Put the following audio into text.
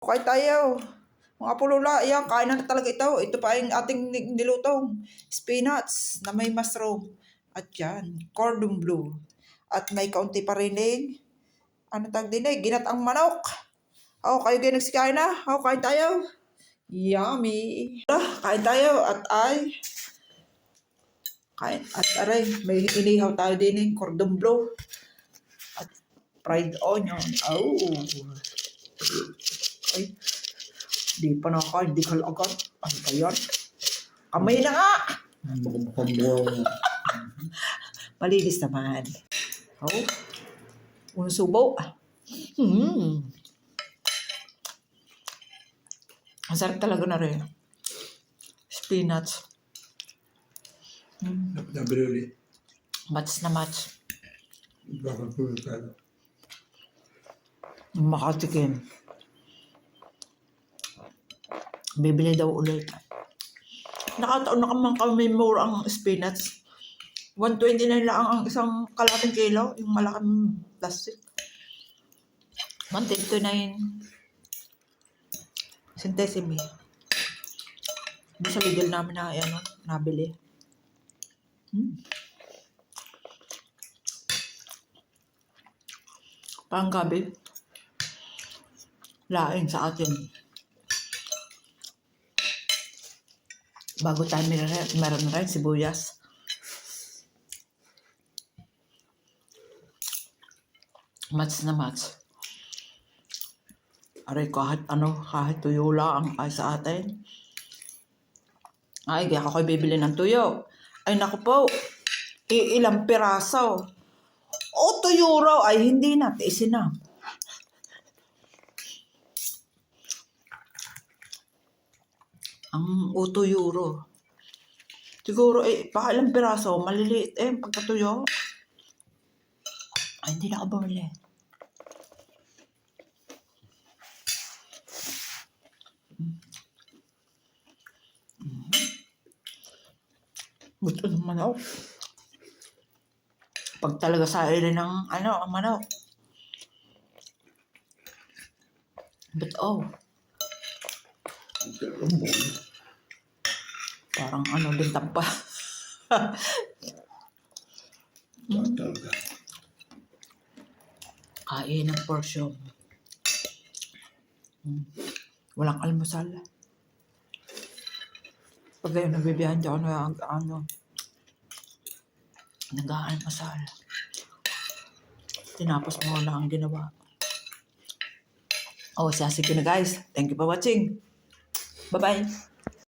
Kain tayo. Mga pulula, ayan, kain na talaga ito. Ito pa yung ating nilutong spinach na may mushroom. At yan, cordon bleu. At may kaunti pa rin ano tag din ginatang manok. Kayo kayo nagsikain na. Kain tayo. Yummy. Kain tayo at kain. At aray, may inihaw tayo din cordon bleu. At fried onion. Ay, di pa nakakain, di kalagat. Ano ba yan? Kamay na nga! Malinis naman. Unang subo. Ang sarap talaga na rin. Spinach. Napadabi ulit. Match na match. Bakal po yung kala. Makatikim. Bibili daw ulit. Nakataon na kamang kami more ang spinach. 129 lang ang isang kalating kilo. Yung malaking plastic. 129 centesimi. Doon sa legal namin na nabili. Parang gabi. Laing sa atin. Bago tayo meron rin sibuyas. Match na match. Aray, kahit tuyo lang ay sa atin. Ay, kaya ako bibili ng tuyo. Ay, naku po. Ilang piraso. Tuyo raw. Ay, hindi na. Tiisin na. Ang €2. Siguro, baka ilang piraso. Maliliit pagkatuyo. Ay, hindi na ako bumili. Gusto ng manok. Pag talaga sa ilin ng ang manok. But parang din tampa. Talaga. Kain ng portion. Walang almusal. Pag kayo nabibihan dyan, nag-aalmusal. Tinapos mo lang ang ginawa. Sasig ko na guys. Thank you for watching. Bye-bye.